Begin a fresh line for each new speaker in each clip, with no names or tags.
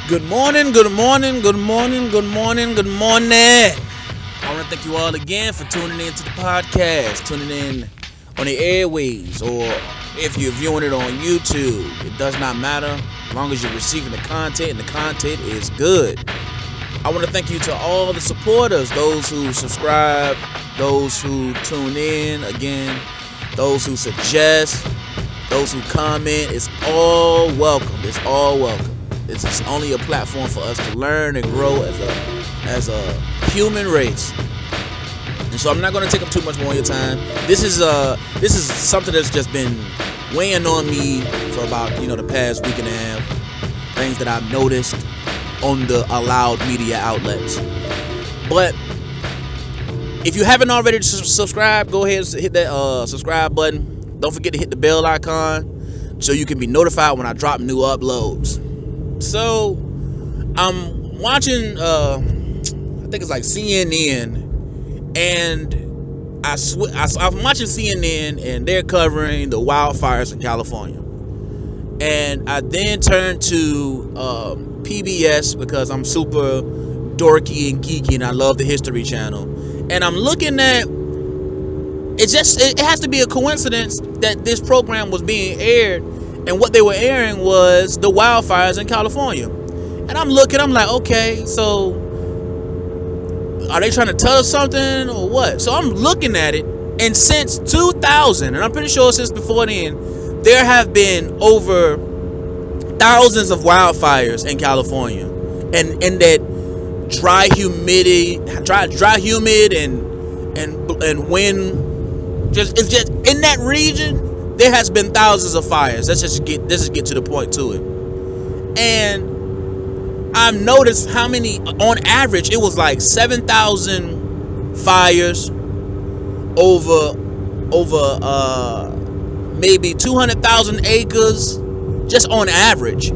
Good morning, good morning, good morning, good morning, good morning. I want to thank you all again for tuning in to the podcast, tuning in on the airways, or if you're viewing it on YouTube. It does not matter as long as you're receiving the content and the content is good. I want to thank you to all the supporters, those who subscribe, those who tune in, again, those who suggest, those who comment. It's all welcome. It's all welcome. It's just only a platform for us to learn and grow as a human race. And so I'm not going to take up too much more of your time. This is something that's just been weighing on me for about the past week and a half. Things that I've noticed on the allowed media outlets. But if you haven't already subscribed, go ahead and hit that subscribe button. Don't forget to hit the bell icon so you can be notified when I drop new uploads. So I'm watching I think it's like CNN, and I'm watching CNN, and they're covering the wildfires in California. And I then turned to PBS because I'm super dorky and geeky and I love the History Channel. And I'm looking at it has to be a coincidence that this program was being aired, and what they were airing was the wildfires in California. And I'm like, okay, so are they trying to tell us something or what? So I'm looking at it, and since 2000, and I'm pretty sure since before then, there have been over thousands of wildfires in California. And in that dry, humid and wind, it's just in that region, there has been thousands of fires. Let's just get to the point to it. And I've noticed how many, on average, it was like 7,000 fires over maybe 200,000 acres, just on average.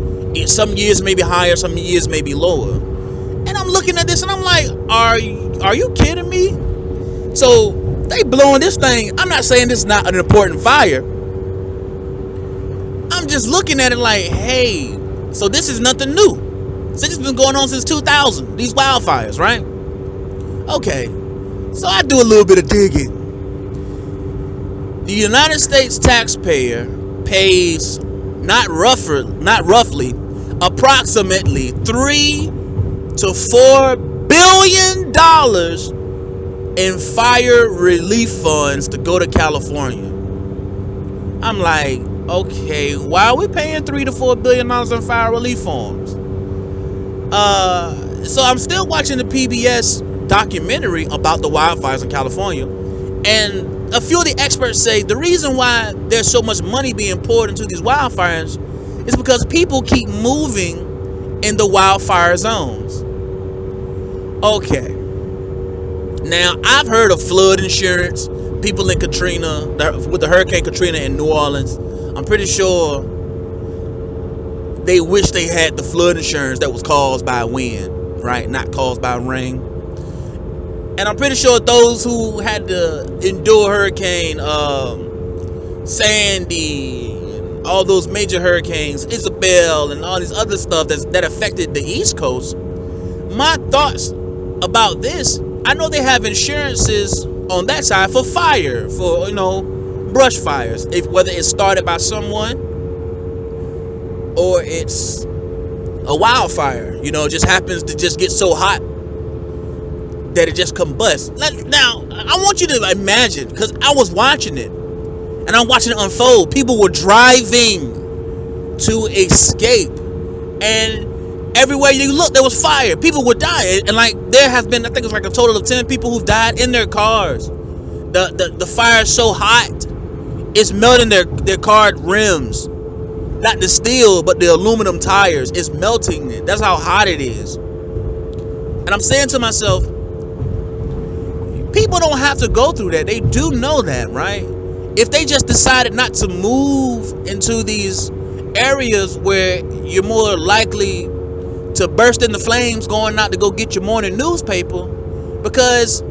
Some years maybe higher, some years maybe lower. And I'm looking at this and I'm like, are you kidding me? So they blowing this thing. I'm not saying this is not an important fire. I'm just looking at it like, hey, so this is nothing new. So this has been going on since 2000, these wildfires, right? Okay, so I do a little bit of digging. The United States taxpayer pays not roughly, approximately $3 to $4 billion in fire relief funds to go to California. I'm like, okay, why are we paying $3 to $4 billion in fire relief funds? So I'm still watching the PBS documentary about the wildfires in California, and a few of the experts say the reason why there's so much money being poured into these wildfires is because people keep moving in the wildfire zones. Okay. Now, I've heard of flood insurance. People in Katrina, with the Hurricane Katrina in New Orleans, I'm pretty sure they wish they had the flood insurance that was caused by wind, right? Not caused by rain. And I'm pretty sure those who had to endure Hurricane Sandy, and all those major hurricanes, Isabel, and all these other stuff that affected the East Coast. My thoughts about this, I know they have insurances on that side for fire, for brush fires, whether it's started by someone or it's a wildfire, it just happens to just get so hot that it just combusts. Now, I want you to imagine, because I was watching it and I'm watching it unfold. People were driving to escape, and everywhere you look, there was fire. People were dying, and there has been, I think it's like a total of 10 people who've died in their cars. The fire is so hot, it's melting their car rims. Not the steel, but the aluminum tires. It's melting it. That's how hot it is. And I'm saying to myself, people don't have to go through that. They do know that, right? If they just decided not to move into these areas where you're more likely to burst into flames going out to go get your morning newspaper, because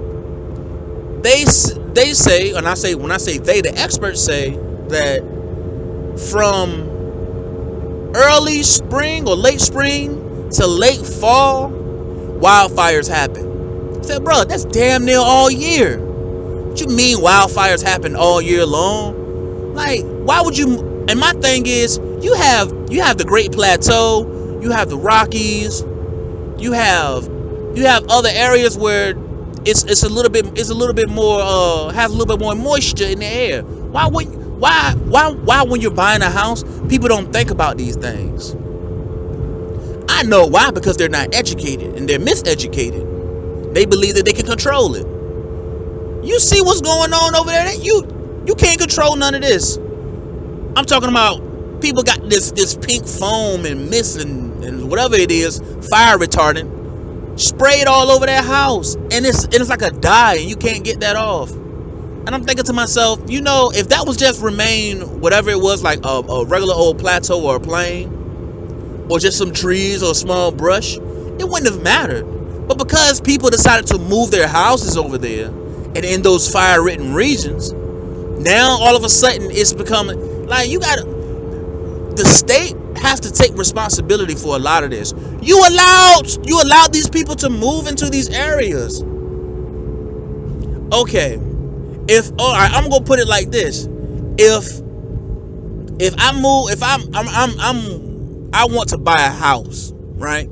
they say, and when I say they, the experts say that from early spring or late spring to late fall, wildfires happen. I said, bro, that's damn near all year. What you mean wildfires happen all year long? Like, why would you? And my thing is, you have the Great Plateau, you have the Rockies, you have other areas where it's a little bit more has a little bit more moisture in the air. Why when you're buying a house, people don't think about these things? I know why, because they're not educated and they're miseducated. They believe that they can control it. You see what's going on over there? You can't control none of this. I'm talking about people got this pink foam and mist and whatever it is, fire retardant, sprayed all over their house, and it's like a dye, and you can't get that off. And I'm thinking to myself, if that was just remain whatever it was, like a regular old plateau or a plain, or just some trees or a small brush, it wouldn't have mattered. But because people decided to move their houses over there and in those fire-ridden regions, now all of a sudden it's becoming like the state has to take responsibility for a lot of this. You allowed these people to move into these areas. Okay, all right, I'm gonna put it like this: if I want to buy a house, right?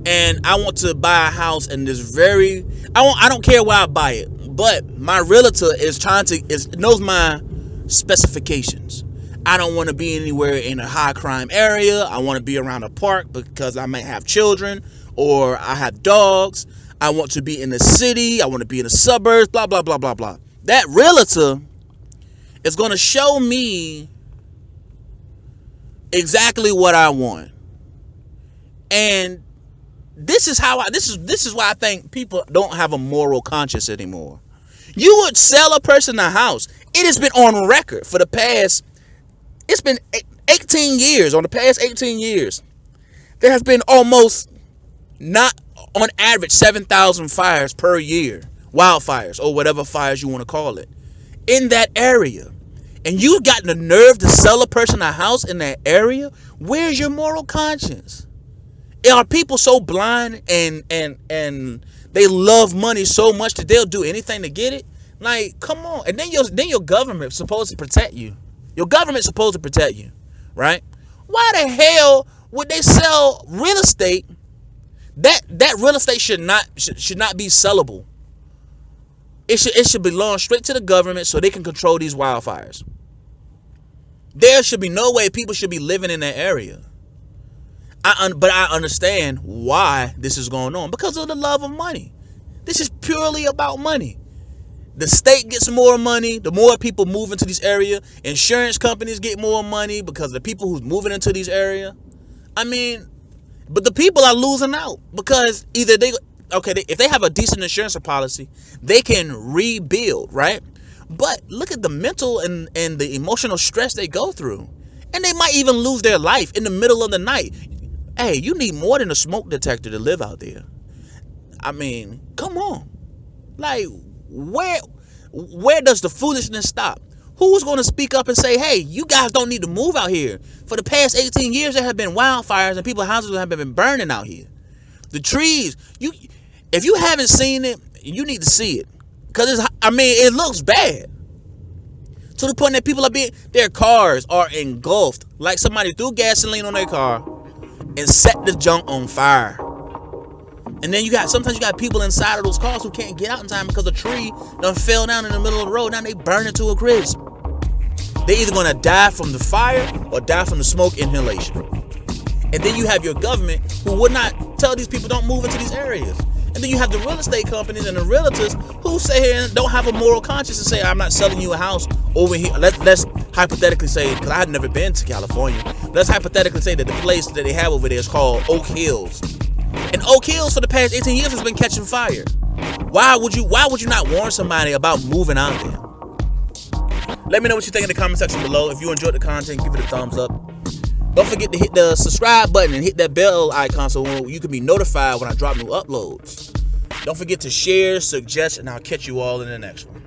And I want to buy a house in this I don't care where I buy it, but my realtor knows my specifications. I don't want to be anywhere in a high crime area. I want to be around a park because I might have children or I have dogs. I want to be in the city. I want to be in the suburbs, blah, blah, blah, blah, blah. That realtor is going to show me exactly what I want. And this is why I think people don't have a moral conscience anymore. You would sell a person a house. It has been on record for the past, it's been 18 years. On the past 18 years, there has been almost, not on average, 7,000 fires per year. Wildfires, or whatever fires you want to call it, in that area. And you've gotten the nerve to sell a person a house in that area? Where's your moral conscience? Are people so blind and they love money so much that they'll do anything to get it? Like, come on. And then your government's supposed to protect you. Your government's supposed to protect you, right? Why the hell would they sell real estate? That real estate should not be sellable. It should belong straight to the government so they can control these wildfires. There should be no way people should be living in that area. But I understand why this is going on, because of the love of money. This is purely about money. The state gets more money. The more people move into this area, insurance companies get more money because of the people who's moving into these areas. I mean, but the people are losing out because either if they have a decent insurance policy, they can rebuild, right? But look at the mental and the emotional stress they go through. And they might even lose their life in the middle of the night. Hey, you need more than a smoke detector to live out there. I mean, come on. Like, where does the foolishness stop? Who's going to speak up and say, hey, you guys don't need to move out here? For the past 18 years, there have been wildfires and people's houses have been burning out here. The trees, if you haven't seen it, you need to see it. Because it looks bad. To the point that their cars are engulfed. Like somebody threw gasoline on their car and set the junk on fire. And then sometimes you got people inside of those cars who can't get out in time because a tree done fell down in the middle of the road. Now they burn it to a crisp. They're either going to die from the fire or die from the smoke inhalation. And then you have your government who would not tell these people don't move into these areas. And then you have the real estate companies and the realtors who say here and don't have a moral conscience and say, I'm not selling you a house over here. Let's hypothetically say, because I had never been to California, let's hypothetically say that the place that they have over there is called Oak Hills. And Oak Hills for the past 18 years has been catching fire. Why would you not warn somebody about moving out there? Let me know what you think in the comment section below. If you enjoyed the content, give it a thumbs up. Don't forget to hit the subscribe button and hit that bell icon so you can be notified when I drop new uploads. Don't forget to share, suggest, and I'll catch you all in the next one.